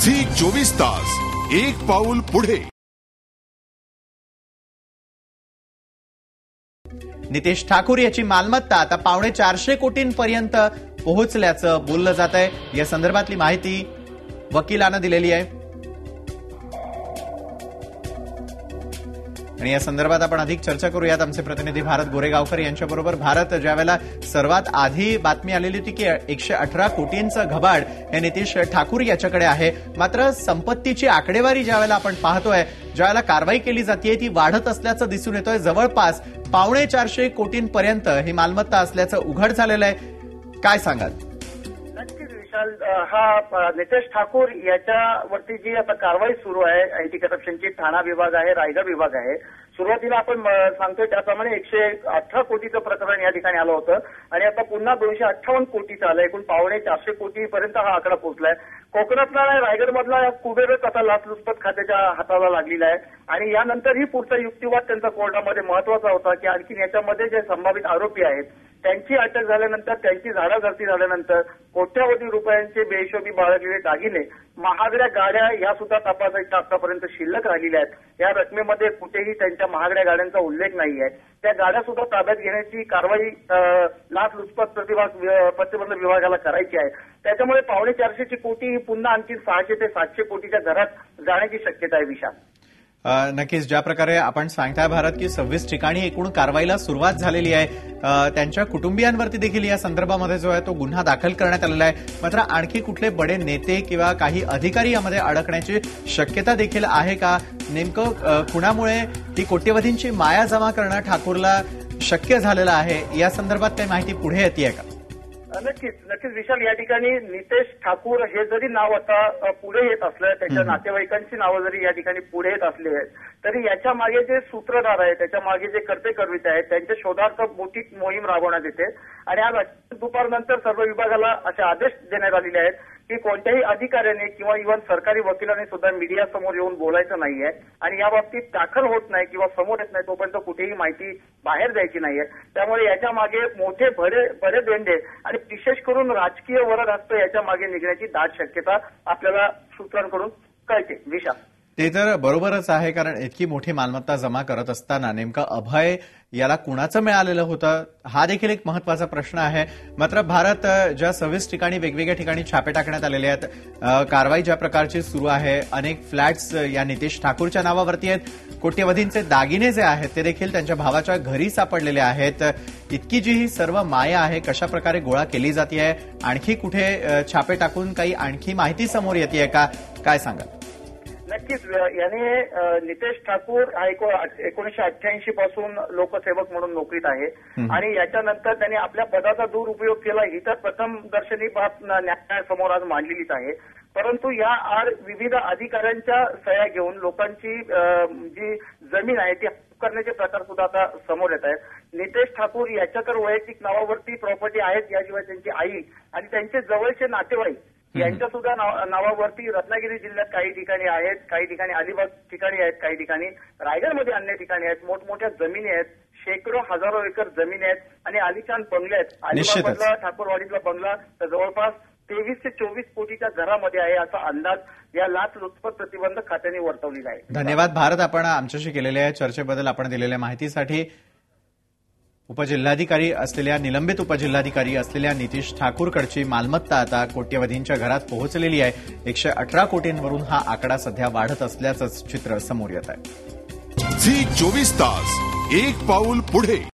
झी24 तास एक पाऊल पुढे। नितेश ठाकूर याची मालमत्ता आता 450 कोटींपर्यंत पोहोचल्याचं बोललं जात आहे। या संदर्भातली माहिती वकिलानं दिलेली आहे आणि या संदर्भात आपण अधिक चर्चा करूयात। आमचे प्रतिनिधी भारत गोरेगावकर यांच्याबरोबर। भारत, ज्यावेळेला सर्वात आधी बातमी आलेली होती की 118 कोटींचं घबाड हे नितेश ठाकूर याच्याकडे आहे, मात्र संपत्तीची आकडेवारी ज्यावेळेला आपण पाहतोय, ज्यावेळेला कारवाई केली जाते ती वाढत असल्याचं दिसून येतोय। जवळपास 450 कोटींपर्यंत ही मालमत्ता असल्याचं उघड झालेलं आहे। काय सांगाल? हा नितेश ठाकूर याच्यावरती जी आता कारवाई सुरू आहे, अँटी करप्शनची ठाणा विभाग आहे, रायगड विभाग आहे। सुरुवातीला आपण सांगतोय त्याप्रमाणे 118 कोटीचं प्रकरण या ठिकाणी आलं होतं आणि आता पुन्हा 258 कोटीचं आलं। एकूण 450 कोटीपर्यंत हा आकडा पोहोचलाय। कोकणातला रायगडमधला कुबेरच आता लाचलुचपत खात्याच्या हाताला लागलेला आहे आणि यानंतरही पुढचा युक्तिवाद त्यांचा कोर्टामध्ये महत्वाचा होता की आणखी याच्यामध्ये जे संभावित आरोपी आहेत त्यांची अटक झाल्यानंतर, त्यांची झाडाझडती झाल्यानंतर कोट्यावधी रुपयांचे बेहिशोबी बाळगलेले दागिने, महागड्या गाड्या या सुद्धा तपासायच्या आतापर्यंत शिल्लक राहिलेल्या आहेत। या रकमेमध्ये कुठेही त्यांच्या महागड्या गाड्यांचा उल्लेख नाही आहे। त्या गाड्या सुद्धा ताब्यात घेण्याची कारवाई लाचलुचपत प्रतिबंध विभागाला करायची आहे। त्याच्यामुळे 450 कोटी पुन्हा आणखी 600 ते 700 कोटीच्या घरात जाण्याची शक्यता आहे। विशाल, नक्कीच ज्या प्रकारे आपण सांगताय भारत की 26 ठिकाणी एकूण कारवाईला सुरुवात झालेली आहे, त्यांच्या कुटुंबियांवरती देखील या संदर्भामध्ये जो आहे तो गुन्हा दाखल करण्यात आलेला आहे। मात्र आणखी कुठले बडे नेते किंवा काही अधिकारी यामध्ये अडकण्याची शक्यता देखील आहे का? नेमकं कुणामुळे ही कोट्यवधींची माया जमा करणं ठाकूरला शक्य झालेलं आहे, या संदर्भात काही माहिती पुढे येते का? नक्कीच विशाल, या ठिकाणी नितेश ठाकूर हे जरी नाव आता पुढे येत असलं, त्याच्या नातेवाईकांची नावं जरी या ठिकाणी पुढे येत असले तरी याच्या मागे जे सूत्रधार आहेत, त्याच्या मागे जे कर्ते करविते आहेत, त्यांच्या शोधार्थ मोठी मोहीम राबवण्यात येते आणि आज दुपारनंतर सर्व विभागाला असे आदेश देण्यात आलेले आहेत की कोणत्याही अधिकाऱ्याने किंवा इव्हन सरकारी वकिलाने सुद्धा मीडिया समोर येऊन बोलायचं नाहीये आणि या बाबतीत दाखल होत नाही किंवा समोर येत नाही तोपर्यंत कुठेही माहिती बाहेर द्यायची नाहीये। त्यामुळे याच्या मागे मोठे बडे देंडे आणि विशेष करून राजकीय वरदहस्त याच्या मागे निघण्याची दाट शक्यता आपल्याला सूत्रांकडून कळते। विशाल, ते तर बरोबरच आहे, कारण इतकी मोठी मालमत्ता जमा करत असताना नेमकं अभय याला कुणाचं मिळालेलं होतं हा देखील एक महत्वाचा प्रश्न आहे। मात्र भारत, ज्या 26 ठिकाणी वेगवेगळ्या ठिकाणी छापे टाकण्यात आलेले आहेत, कारवाई ज्या प्रकारची सुरू आहे, अनेक फ्लॅट्स या नितेश ठाकूरच्या नावावरती आहेत, कोट्यवधींचे दागिने जे आहेत ते देखील त्यांच्या भावाच्या घरी सापडलेले आहेत। इतकी जी ही सर्व माया आहे कशा प्रकारे गोळा केली जाते, आणखी कुठे छापे टाकून काही आणखी माहिती समोर येते का? काय सांगाल? नक्कीच, याने नितेश ठाकूर हा 1988 पासून लोकसेवक म्हणून नोकरीत आहे आणि याच्यानंतर त्यांनी आपल्या पदाचा दुरुपयोग केला ही तर प्रथम दर्शनी बाब न्यायालयासमोर आज मांडलेलीच आहे। परंतु या आड विविध अधिकाऱ्यांच्या सह्या घेऊन लोकांची जी जमीन आहे ती करण्याचे प्रकार सुद्धा आता समोर येत आहेत। नितेश ठाकूर याच्याकडे वैयक्तिक नावावरती प्रॉपर्टी आहेत, याशिवाय त्यांची आई आणि त्यांचे जवळचे नातेवाईक यांच्या सुद्धा नावावरती रत्नागिरी जिल्ह्यात काही ठिकाणी आहेत, काही ठिकाणी अलिबाग ठिकाणी आहेत, काही ठिकाणी रायगडमध्ये अन्य ठिकाणी आहेत। मोठमोठ्या जमिनी आहेत, शेकडो हजारो एकर जमिनी आहेत आणि आलिशान बंगले आहेत। अलिबागमधला ठाकूरवाडीतला बंगला तर जवळपास 23 ते 24 कोटीच्या घरामध्ये आहे, असा अंदाज या लाचलुचपत प्रतिबंधक खात्याने वर्तवलेला आहे। धन्यवाद भारत, आपण आमच्याशी केलेल्या चर्चेबद्दल, आपण दिलेल्या माहितीसाठी। उपजिल्हाधिकारी असलेल्या, निलंबित उपजिल्हाधिकारी असलेल्या नितेश ठाकूरकडची मालमत्ता आता कोट्यवधींच्या घरात पोहोचलेली आहे। 118 कोटींवरून हा आकडा सध्या वाढत असल्याचंच चित्र समोर येत आहे। झी24 तास एक पाऊल पुढे।